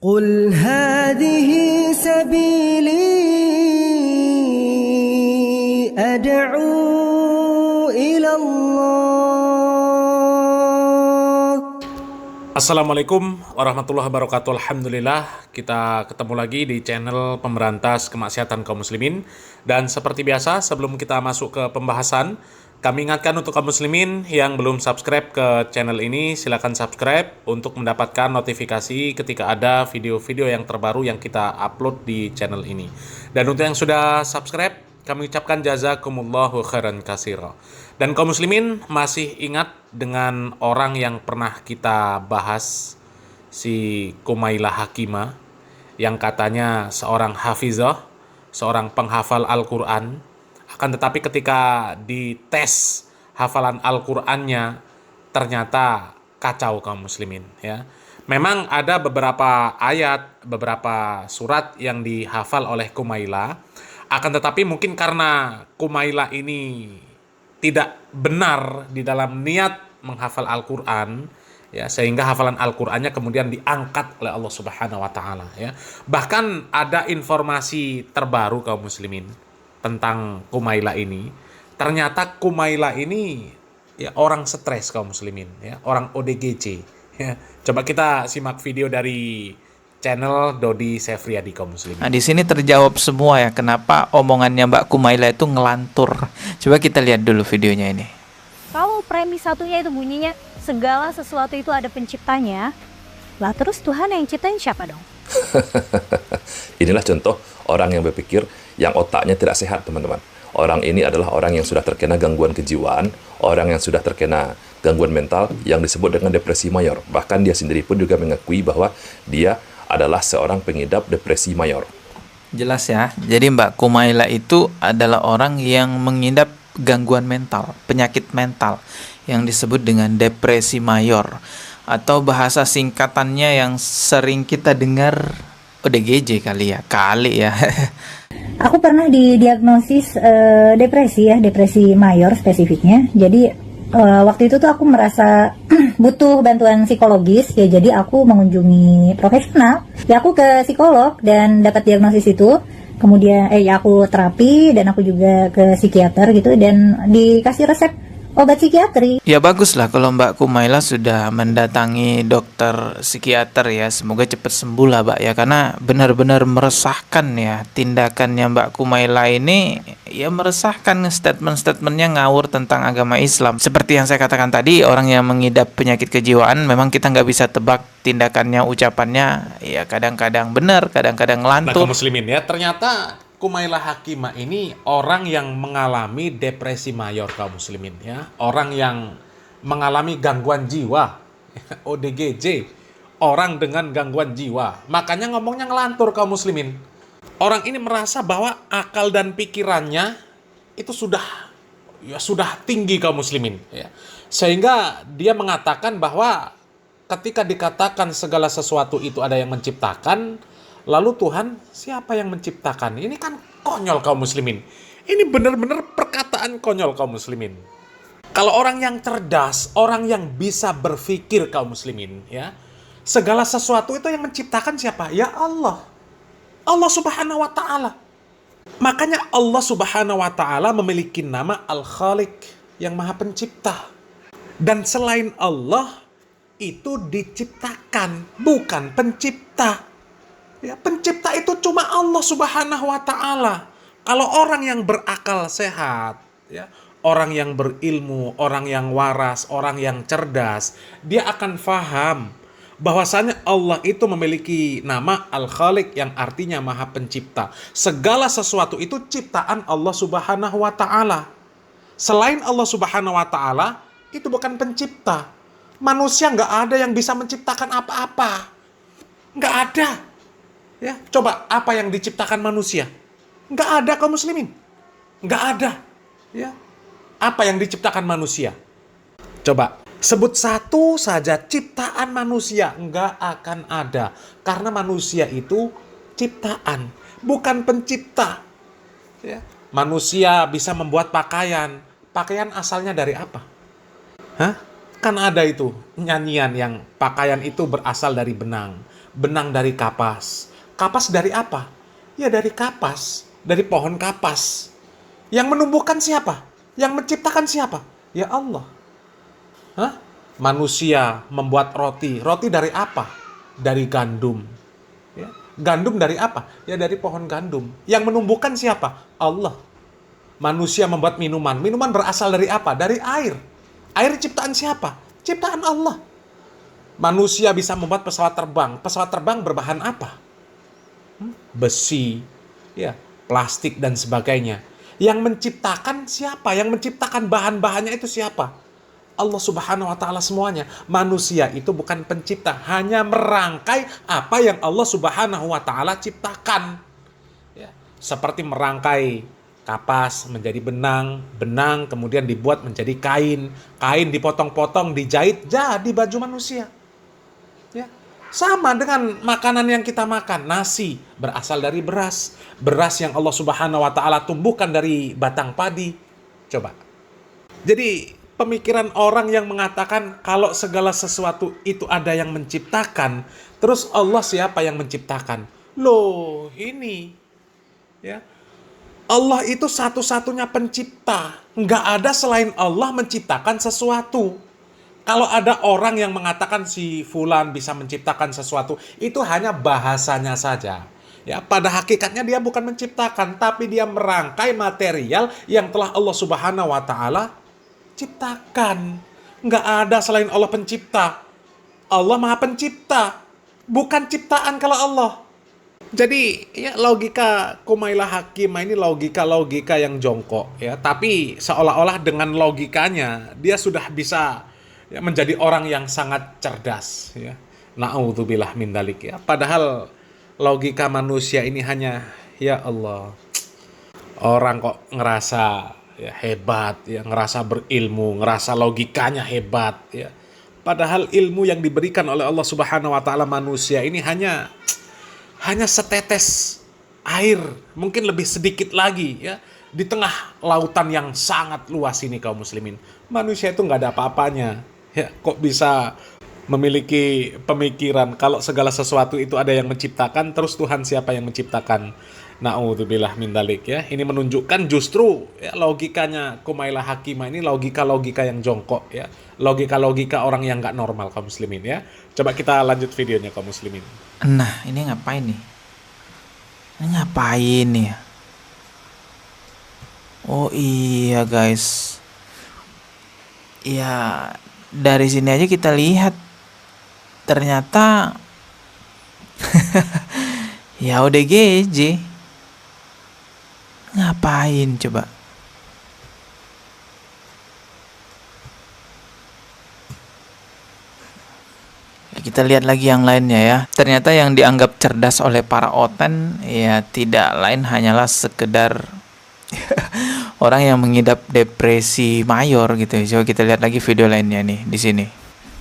قل هذه سبيلي أدعو إلى الله. Assalamualaikum warahmatullahi wabarakatuh. Alhamdulillah, kita ketemu lagi di channel Pemberantas Kemaksiatan Kaum Muslimin. Dan seperti biasa, sebelum kita masuk ke pembahasan, kami ingatkan untuk kaum muslimin yang belum subscribe ke channel ini, silakan subscribe untuk mendapatkan notifikasi ketika ada video-video yang terbaru yang kita upload di channel ini. Dan untuk yang sudah subscribe, kami ucapkan jazakumullahu khairan katsira. Dan kaum muslimin masih ingat dengan orang yang pernah kita bahas, si Kumailah Hakimah, yang katanya seorang hafizah, seorang penghafal Al-Quran. Akan tetapi ketika dites hafalan Al-Qur'annya ternyata kacau kaum muslimin, ya. Memang ada beberapa ayat, beberapa surat yang dihafal oleh Kumailah. Akan tetapi mungkin karena Kumailah ini tidak benar di dalam niat menghafal Al-Qur'an, ya, sehingga hafalan Al-Qur'annya kemudian diangkat oleh Allah Subhanahu wa taala, ya. Bahkan ada informasi terbaru kaum muslimin tentang Kumailah ini. Ternyata Kumailah ini ya orang stres kaum muslimin, ya, orang ODGJ, ya. Coba kita simak video dari channel Dodi Sefriadi kaum muslimin. Nah, di sini terjawab semua ya kenapa omongannya Mbak Kumailah itu ngelantur. Coba kita lihat dulu videonya ini. Kalau premis satunya itu bunyinya segala sesuatu itu ada penciptanya, lah terus Tuhan yang ciptain siapa dong? Inilah contoh orang yang berpikir yang otaknya tidak sehat, teman-teman. Orang ini adalah orang yang sudah terkena gangguan kejiwaan, orang yang sudah terkena gangguan mental yang disebut dengan depresi mayor. Bahkan dia sendiri pun juga mengakui bahwa dia adalah seorang pengidap depresi mayor. Jelas ya. Jadi Mbak Kumailah itu adalah orang yang mengidap gangguan mental, penyakit mental yang disebut dengan depresi mayor, atau bahasa singkatannya yang sering kita dengar ODGJ kali ya. Aku pernah didiagnosis depresi mayor spesifiknya. Jadi waktu itu tuh aku merasa butuh bantuan psikologis, ya, jadi aku mengunjungi profesional. Ya, aku ke psikolog dan dapat diagnosis itu. Kemudian aku terapi dan aku juga ke psikiater gitu dan dikasih resep obat psikiatri. Ya bagus lah kalau Mbak Kumailah sudah mendatangi dokter psikiater ya. Semoga cepat sembuh lah Mbak ya. Karena benar-benar meresahkan ya tindakannya Mbak Kumailah ini. Ya meresahkan, statement-statementnya ngawur tentang agama Islam. Seperti yang saya katakan tadi, orang yang mengidap penyakit kejiwaan memang kita nggak bisa tebak tindakannya, ucapannya. Ya kadang-kadang benar, kadang-kadang Nah, ngelantur. kaum muslimin, ya, ternyata Kumailah Hakimah ini orang yang mengalami depresi mayor kaum muslimin, ya. Orang yang mengalami gangguan jiwa, ODGJ, orang dengan gangguan jiwa. Makanya ngomongnya ngelantur kaum muslimin. Orang ini merasa bahwa akal dan pikirannya itu sudah tinggi kaum muslimin, ya. Sehingga dia mengatakan bahwa ketika dikatakan segala sesuatu itu ada yang menciptakan, lalu Tuhan, siapa yang menciptakan? Ini kan konyol kaum muslimin. Ini benar-benar perkataan konyol kaum muslimin. Kalau orang yang cerdas, orang yang bisa berpikir kaum muslimin, ya, segala sesuatu itu yang menciptakan siapa? Ya Allah. Allah Subhanahu wa taala. Makanya Allah Subhanahu wa taala memiliki nama Al-Khaliq, yang Maha Pencipta. Dan selain Allah itu diciptakan, bukan pencipta. Ya, pencipta itu cuma Allah Subhanahu wa taala. Kalau orang yang berakal sehat, ya, orang yang berilmu, orang yang waras, orang yang cerdas, dia akan faham bahwasanya Allah itu memiliki nama Al-Khaliq yang artinya Maha Pencipta. Segala sesuatu itu ciptaan Allah Subhanahu wa taala. Selain Allah Subhanahu wa taala, itu bukan pencipta. Manusia nggak ada yang bisa menciptakan apa-apa. Nggak ada. Ya, coba apa yang diciptakan manusia? Nggak ada kaum muslimin. Nggak ada. Ya. Apa yang diciptakan manusia? Coba sebut satu saja ciptaan manusia. Nggak akan ada. Karena manusia itu ciptaan, bukan pencipta. Ya. Manusia bisa membuat pakaian. Pakaian asalnya dari apa? Hah? Kan ada itu nyanyian yang pakaian itu berasal dari benang. benang dari kapas. Kapas dari apa? Ya dari kapas, dari pohon kapas. Yang menumbuhkan siapa? Yang menciptakan siapa? Ya Allah. Hah? Manusia membuat roti. Roti dari apa? Dari gandum. Ya. Gandum dari apa? Ya dari pohon gandum. Yang menumbuhkan siapa? Allah. Manusia membuat minuman. Minuman berasal dari apa? Dari air. Air ciptaan siapa? Ciptaan Allah. Manusia bisa membuat pesawat terbang. Pesawat terbang berbahan apa? Besi, ya, plastik dan sebagainya. Yang menciptakan siapa? Yang menciptakan bahan-bahannya itu siapa? Allah Subhanahu wa taala semuanya. Manusia itu bukan pencipta, hanya merangkai apa yang Allah Subhanahu wa taala ciptakan. Ya, seperti merangkai kapas menjadi benang, benang kemudian dibuat menjadi kain, kain dipotong-potong, dijahit jadi baju manusia. Ya. Sama dengan makanan yang kita makan, nasi berasal dari beras, beras yang Allah Subhanahu wa taala tumbuhkan dari batang padi. Coba. Jadi pemikiran orang yang mengatakan kalau segala sesuatu itu ada yang menciptakan, terus Allah siapa yang menciptakan? Loh, ini ya. Allah itu satu-satunya pencipta. Nggak ada selain Allah menciptakan sesuatu. Kalau ada orang yang mengatakan si fulan bisa menciptakan sesuatu, itu hanya bahasanya saja. Ya, pada hakikatnya dia bukan menciptakan, tapi dia merangkai material yang telah Allah Subhanahu wa taala ciptakan. Nggak ada selain Allah pencipta. Allah Maha Pencipta, bukan ciptaan kalau Allah. Jadi ya logika Kumailah Hakimah ini logika yang jongkok ya, tapi seolah-olah dengan logikanya dia sudah bisa ya, menjadi orang yang sangat cerdas ya. Na'udzubillah min dzalik ya. Padahal logika manusia ini hanya ya Allah. Orang kok ngerasa ya hebat ya, ngerasa berilmu, ngerasa logikanya hebat ya. Padahal ilmu yang diberikan oleh Allah Subhanahu wa taala manusia ini hanya setetes air, mungkin lebih sedikit lagi ya, di tengah lautan yang sangat luas ini kaum muslimin. Manusia itu nggak ada apa-apanya. Ya, kok bisa memiliki pemikiran kalau segala sesuatu itu ada yang menciptakan, terus Tuhan siapa yang menciptakan? Na'udzubillah min dzalik ya. Ini menunjukkan justru ya, logikanya Kumailah Hakimah ini logika-logika yang jongkok ya. Logika-logika orang yang nggak normal kaum muslimin ya. Coba kita lanjut videonya kaum muslimin. Nah, ini ngapain nih? Ini ngapain nih? Oh iya guys. Ya, dari sini aja kita lihat. Ternyata ya ODGJ. Ngapain coba? Kita lihat lagi yang lainnya ya. Ternyata yang dianggap cerdas oleh para oten ya tidak lain hanyalah sekedar orang yang mengidap depresi mayor gitu ya. Coba kita lihat lagi video lainnya nih di sini.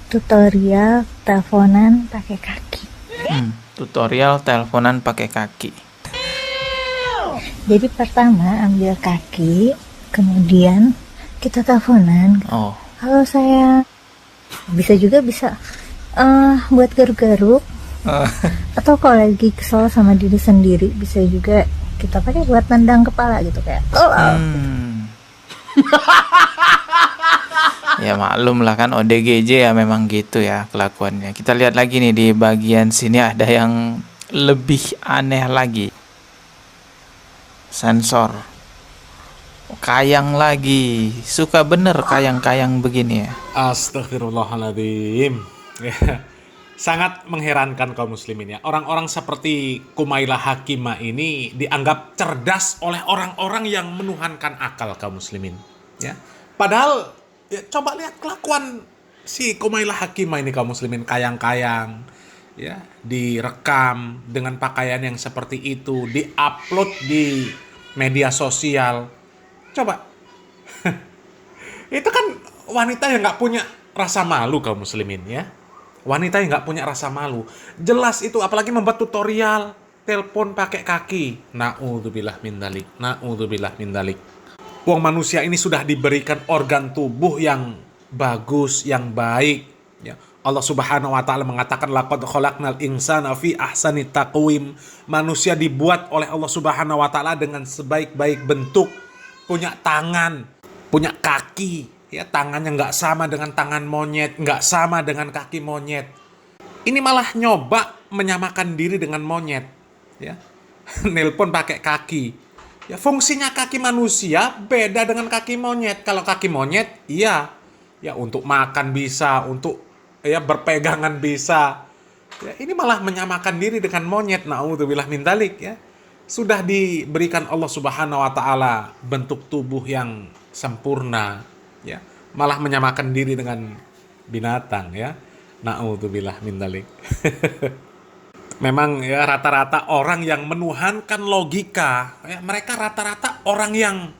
Tutorial teleponan pakai kaki. Tutorial teleponan pakai kaki. Jadi pertama ambil kaki, kemudian kita teleponan. Oh. Halo sayang. Bisa buat garuk-garuk. Atau kalau lagi kesel sama diri sendiri, bisa juga kita pakai buat tendang kepala gitu kayak. Ya maklum lah kan ODGJ ya memang gitu ya kelakuannya. Kita lihat lagi nih di bagian sini ada yang lebih aneh lagi. Sensor. Kayang lagi. Suka bener kayang-kayang begini ya. Astagfirullahaladzim. Ya, sangat mengherankan kaum muslimin ya. Orang-orang seperti Kumailah Hakimah ini dianggap cerdas oleh orang-orang yang menuhankan akal kaum muslimin. Ya. Padahal ya, coba lihat kelakuan si Kumailah Hakimah ini kaum muslimin, kayang-kayang ya, direkam dengan pakaian yang seperti itu, diupload di media sosial. Coba. Itu kan wanita yang nggak punya rasa malu kaum muslimin ya. Wanita yang nggak punya rasa malu. Jelas itu, apalagi membuat tutorial telepon pakai kaki. Na'udzubillah min dzalik. Na'udzubillah min dzalik. Wong manusia ini sudah diberikan organ tubuh yang bagus, yang baik, ya. Allah Subhanahu wa taala mengatakan laqad khalaqnal insana fi ahsani taqwim. Manusia dibuat oleh Allah Subhanahu wa taala dengan sebaik-baik bentuk, punya tangan, punya kaki, ya tangannya nggak sama dengan tangan monyet, nggak sama dengan kaki monyet. Ini malah nyoba menyamakan diri dengan monyet, ya. Nelpon pakai kaki. Ya, fungsinya kaki manusia beda dengan kaki monyet. Kalau kaki monyet, iya, ya untuk makan bisa, untuk ya berpegangan bisa. Ya, ini malah menyamakan diri dengan monyet. Na'udzubillah min dzalik, ya. Sudah diberikan Allah Subhanahu wa taala bentuk tubuh yang sempurna, ya. Malah menyamakan diri dengan binatang, ya. Na'udzubillah min dzalik. Memang ya rata-rata orang yang menuhankan logika, ya, mereka rata-rata orang yang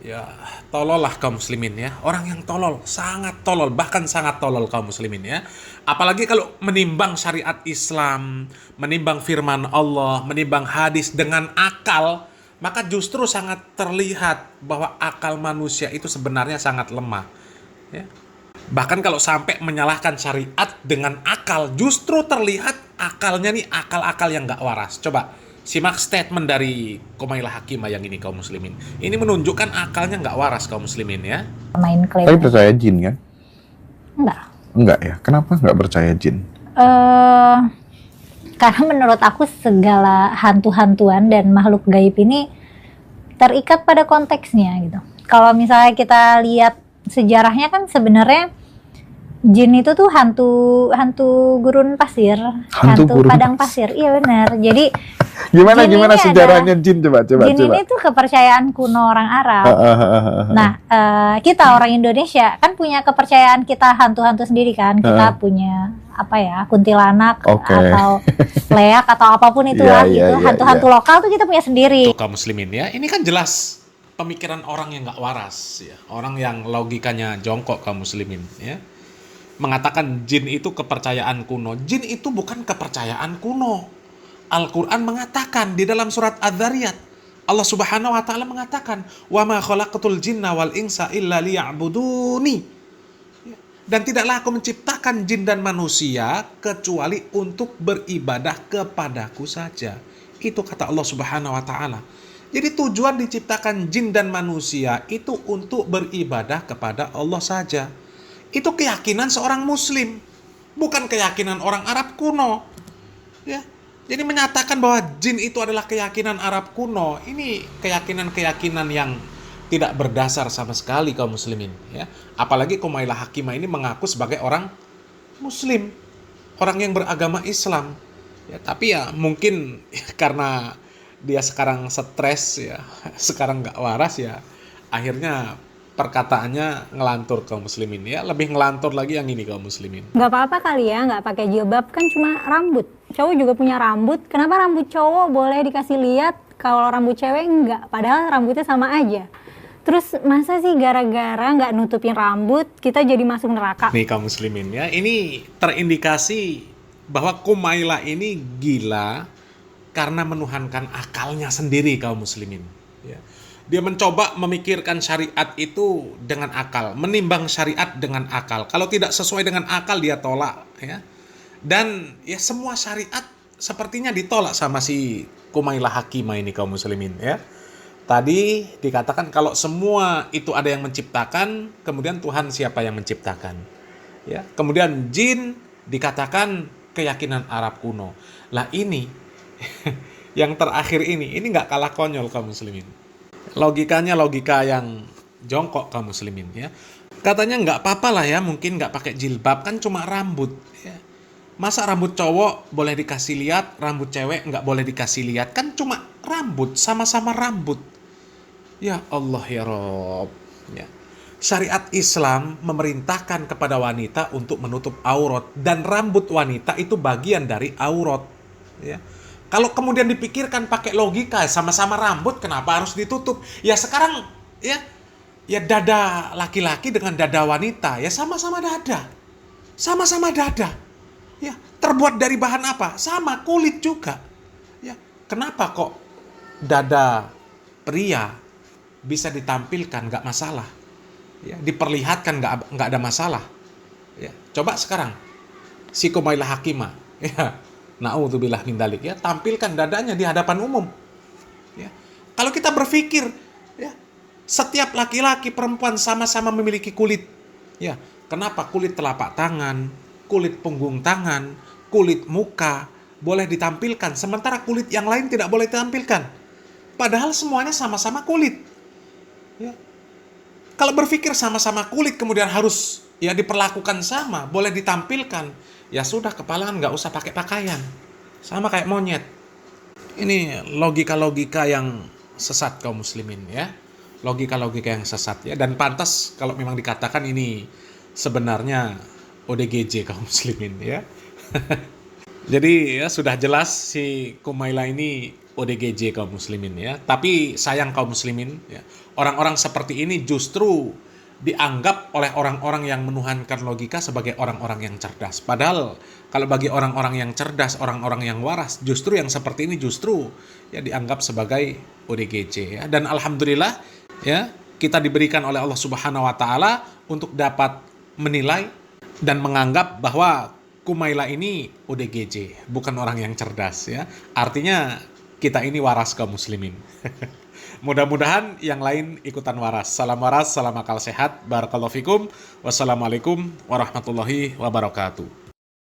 ya tolol lah kaum muslimin, ya. Orang yang tolol, sangat tolol, bahkan sangat tolol kaum muslimin, ya. Apalagi kalau menimbang syariat Islam, menimbang firman Allah, menimbang hadis dengan akal, maka justru sangat terlihat bahwa akal manusia itu sebenarnya sangat lemah, ya. Bahkan kalau sampai menyalahkan syariat dengan akal, justru terlihat akalnya nih akal-akal yang nggak waras. Coba simak statement dari Kumailah Hakimah yang ini kaum muslimin. Ini menunjukkan akalnya nggak waras kaum muslimin, ya. Main klaim. Tapi percaya jin kan? Enggak. Enggak ya? Kenapa nggak percaya jin? Karena menurut aku segala hantu-hantuan dan makhluk gaib ini terikat pada konteksnya gitu. Kalau misalnya kita lihat sejarahnya kan sebenarnya jin itu tuh hantu gurun pasir, hantu gurun padang pasir. Iya benar. Jadi Gimana jin ini sejarahnya jin coba? Jin ini tuh kepercayaan kuno orang Arab. Nah, kita orang Indonesia kan punya kepercayaan kita hantu-hantu sendiri kan. Kita punya apa ya, kuntilanak atau leak atau apapun itulah gitu. Hantu-hantu lokal tuh kita punya sendiri. Tuh, kaum muslimin, ya. Ini kan jelas pemikiran orang yang nggak waras, ya. Orang yang logikanya jongkok kaum muslimin, ya. Mengatakan jin itu kepercayaan kuno. Jin itu bukan kepercayaan kuno. Al-Quran mengatakan di dalam surat Adz-Dzariyat, Allah Subhanahu wa taala mengatakan, "Wa ma khalaqatul jinna wal insa illa liya'buduni." Dan tidaklah aku menciptakan jin dan manusia kecuali untuk beribadah kepadaku saja. Itu kata Allah Subhanahu wa taala. Jadi tujuan diciptakan jin dan manusia itu untuk beribadah kepada Allah saja. Itu keyakinan seorang muslim, bukan keyakinan orang Arab kuno. Ya. Jadi menyatakan bahwa jin itu adalah keyakinan Arab kuno, ini keyakinan-keyakinan yang tidak berdasar sama sekali kaum muslimin, ya. Apalagi Kumailah Hakimah ini mengaku sebagai orang muslim, orang yang beragama Islam. Ya, tapi ya mungkin karena dia sekarang stres, ya, sekarang nggak waras, ya, akhirnya perkataannya ngelantur kaum muslimin, ya. Lebih ngelantur lagi yang ini kaum muslimin. Nggak apa-apa kali ya, nggak pakai jilbab, kan cuma rambut. Cowok juga punya rambut, kenapa rambut cowok boleh dikasih lihat, kalau rambut cewek enggak? Padahal rambutnya sama aja. Terus masa sih gara-gara nggak nutupin rambut, kita jadi masuk neraka? Nih kaum muslimin, ya, ini terindikasi bahwa Kumailah ini gila karena menuhankan akalnya sendiri kaum muslimin, ya. Dia mencoba memikirkan syariat itu dengan akal, menimbang syariat dengan akal. Kalau tidak sesuai dengan akal dia tolak, ya. Dan ya semua syariat sepertinya ditolak sama si Kumailah Hakimah ini kaum muslimin, ya. Tadi dikatakan kalau semua itu ada yang menciptakan, kemudian Tuhan siapa yang menciptakan? Ya. Kemudian jin dikatakan keyakinan Arab kuno. Lah ini yang terakhir ini nggak kalah konyol kaum muslimin. Logikanya logika yang jongkok kaum muslimin, ya. Katanya nggak apa-apa lah ya, mungkin nggak pakai jilbab, kan cuma rambut, ya. Masa rambut cowok boleh dikasih lihat, rambut cewek nggak boleh dikasih lihat? Kan cuma rambut, sama-sama rambut. Ya Allah ya Rob, ya. Syariat Islam memerintahkan kepada wanita untuk menutup aurat, dan rambut wanita itu bagian dari aurat, ya. Kalau kemudian dipikirkan pakai logika, sama-sama rambut, kenapa harus ditutup? Ya sekarang, ya dada laki-laki dengan dada wanita, ya sama-sama dada, sama-sama dada. Ya, terbuat dari bahan apa? Sama, kulit juga. Ya, kenapa kok dada pria bisa ditampilkan nggak masalah? Ya, diperlihatkan nggak ada masalah. Ya, coba sekarang si Kumailah Hakimah, ya, naudzubillah min dzalik, ya, tampilkan dadanya di hadapan umum. Ya. Kalau kita berpikir, ya, setiap laki-laki perempuan sama-sama memiliki kulit, ya, kenapa kulit telapak tangan, kulit punggung tangan, kulit muka boleh ditampilkan, sementara kulit yang lain tidak boleh ditampilkan? Padahal semuanya sama-sama kulit. Ya. Kalau berpikir sama-sama kulit kemudian harus ya diperlakukan sama, boleh ditampilkan, ya sudah, kepalaan nggak usah pakai pakaian, sama kayak monyet. Ini logika-logika yang sesat kaum muslimin, ya, logika-logika yang sesat, ya, dan pantas kalau memang dikatakan ini sebenarnya ODGJ kaum muslimin, ya. Jadi ya sudah jelas si Kumailah ini ODGJ kaum muslimin, ya. Tapi sayang kaum muslimin, ya, orang-orang seperti ini justru dianggap oleh orang-orang yang menuhankan logika sebagai orang-orang yang cerdas. Padahal kalau bagi orang-orang yang cerdas, orang-orang yang waras, justru yang seperti ini justru ya dianggap sebagai ODGJ, ya. Dan alhamdulillah, ya, kita diberikan oleh Allah Subhanahu wa taala untuk dapat menilai dan menganggap bahwa Kumailah ini ODGJ, bukan orang yang cerdas, ya. Artinya kita ini waras kaum muslimin. Mudah-mudahan yang lain ikutan waras. Salam waras, salam akal sehat. Barakallahu fikum. Wassalamualaikum warahmatullahi wabarakatuh.